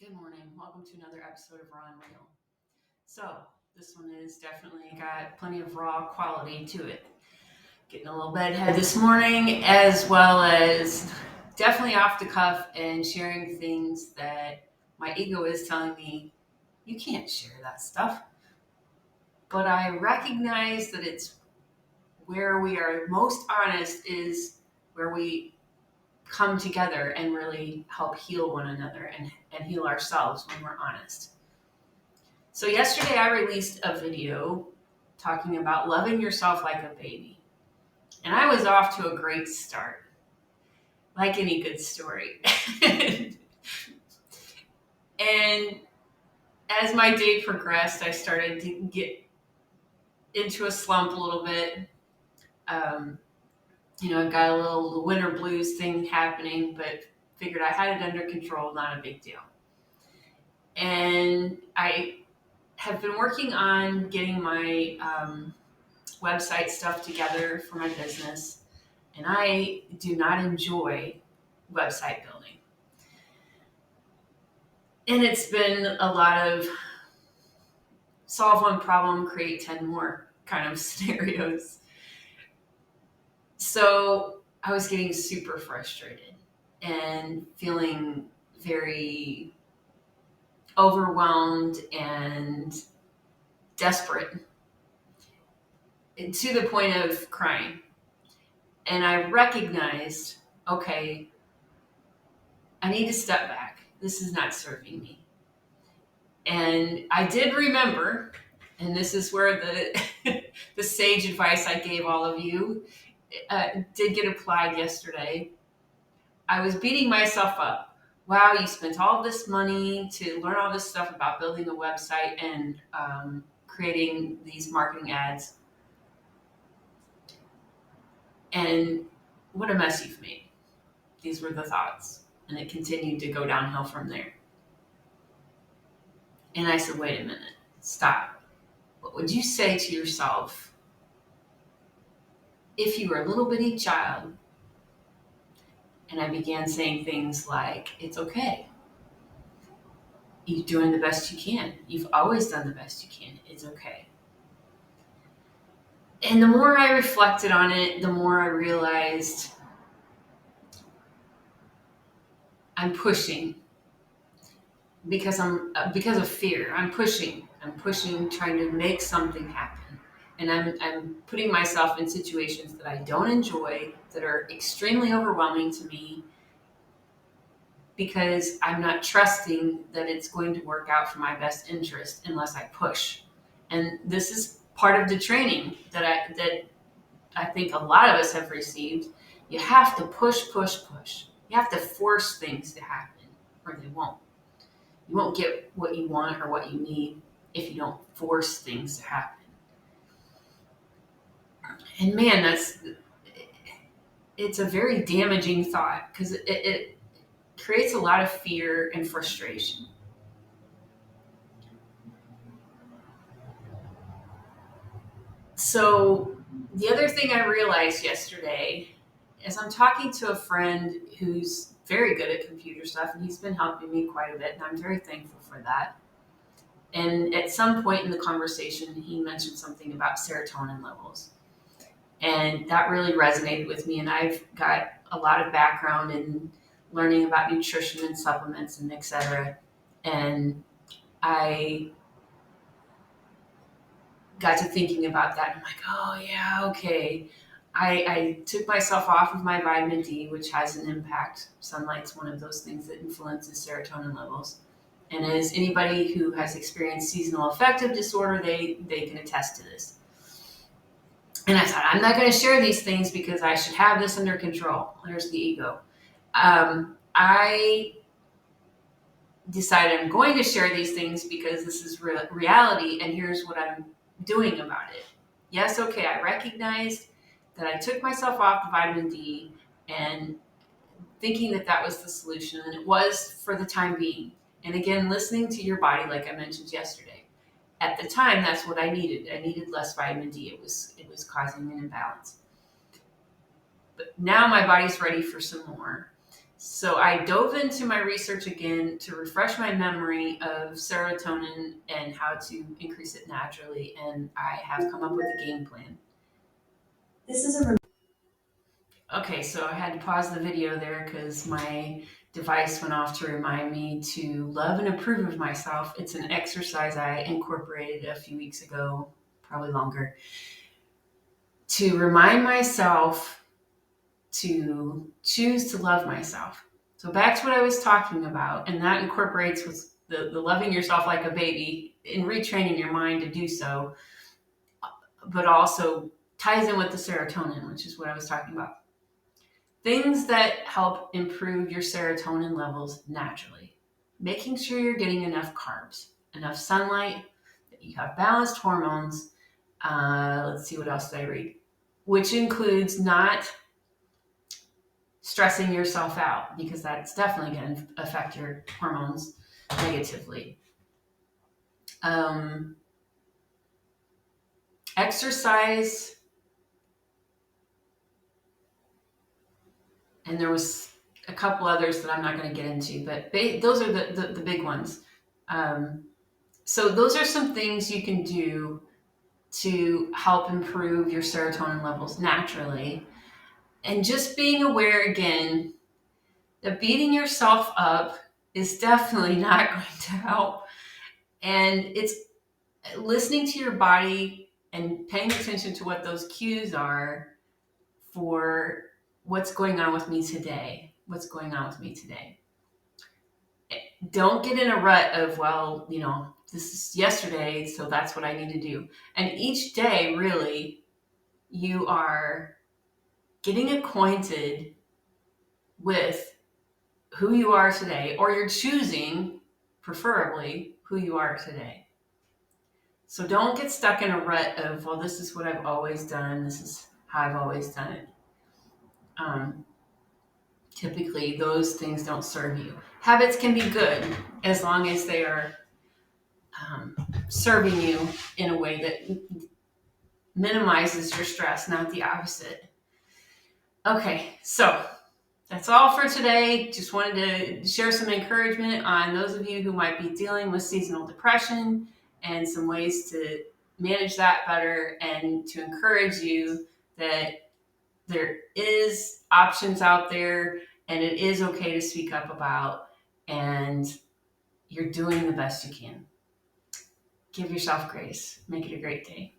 Good morning. Welcome to another episode of Raw and Real. So, this one is definitely got plenty of raw quality to it. Getting a little bedhead this morning, as well as definitely off the cuff and sharing things that my ego is telling me, you can't share that stuff. But I recognize that it's where we are most honest is where we come together and really help heal one another and heal ourselves when we're honest. So yesterday I released a video talking about loving yourself like a baby. And I was off to a great start, like any good story. And as my day progressed, I started to get into a slump a little bit. I've got a little winter blues thing happening, but figured I had it under control, not a big deal. And I have been working on getting my website stuff together for my business, and I do not enjoy website building. And it's been a lot of solve one problem, create 10 more kind of scenarios. So I was getting super frustrated and feeling very overwhelmed and desperate, to the point of crying. And I recognized, okay, I need to step back. This is not serving me. And I did remember, and this is where the sage advice I gave all of you did get applied yesterday. I was beating myself up. Wow, you spent all this money to learn all this stuff about building a website and creating these marketing ads. And what a mess you've made. These were the thoughts. And it continued to go downhill from there. And I said, wait a minute, stop. What would you say to yourself if you were a little bitty child? And I began saying things like, it's okay. You're doing the best you can. You've always done the best you can. It's okay. And the more I reflected on it, the more I realized I'm pushing because of fear. I'm pushing, trying to make something happen. And I'm putting myself in situations that I don't enjoy, that are extremely overwhelming to me, because I'm not trusting that it's going to work out for my best interest unless I push. And this is part of the training that I think a lot of us have received. You have to push. You have to force things to happen, or they won't. You won't get what you want or what you need if you don't force things to happen. And man, it's a very damaging thought, because it creates a lot of fear and frustration. So the other thing I realized yesterday is I'm talking to a friend who's very good at computer stuff, and he's been helping me quite a bit, and I'm very thankful for that. And at some point in the conversation, he mentioned something about serotonin levels. And that really resonated with me. And I've got a lot of background in learning about nutrition and supplements and et cetera. And I got to thinking about that. I'm like, oh yeah, okay. I took myself off of my vitamin D, which has an impact. Sunlight's one of those things that influences serotonin levels. And as anybody who has experienced seasonal affective disorder, they can attest to this. And I thought, I'm not going to share these things because I should have this under control. There's the ego. I decided I'm going to share these things because this is reality, and here's what I'm doing about it. Yes, okay, I recognized that I took myself off the vitamin D and thinking that was the solution, and it was for the time being. And again, listening to your body, like I mentioned yesterday. At the time, that's what I needed. I needed less vitamin D. It was causing an imbalance. But now my body's ready for some more. So I dove into my research again to refresh my memory of serotonin and how to increase it naturally, and I have come up with a game plan. This is a Okay, so I had to pause the video there because my device went off to remind me to love and approve of myself. It's an exercise I incorporated a few weeks ago, probably longer, to remind myself to choose to love myself. So back to what I was talking about, and that incorporates with the loving yourself like a baby and retraining your mind to do so, but also ties in with the serotonin, which is what I was talking about. Things that help improve your serotonin levels naturally. Making sure you're getting enough carbs, enough sunlight, that you have balanced hormones. Let's see, what else did I read? Which includes not stressing yourself out, because that's definitely going to affect your hormones negatively. Exercise, and there was a couple others that I'm not going to get into, but those are the big ones. So those are some things you can do to help improve your serotonin levels naturally. And just being aware again that beating yourself up is definitely not going to help. And it's listening to your body and paying attention to what those cues are for what's going on with me today. What's going on with me today? Don't get in a rut of, well, this is yesterday, so that's what I need to do. And each day, really, you are getting acquainted with who you are today, or you're choosing, preferably, who you are today. So don't get stuck in a rut of, well, this is what I've always done. This is how I've always done it. Typically, those things don't serve you. Habits can be good as long as they are serving you in a way that minimizes your stress, not the opposite. Okay, so that's all for today. Just wanted to share some encouragement on those of you who might be dealing with seasonal depression and some ways to manage that better, and to encourage you that there is options out there and it is okay to speak up about, and you're doing the best you can. Give yourself grace. Make it a great day.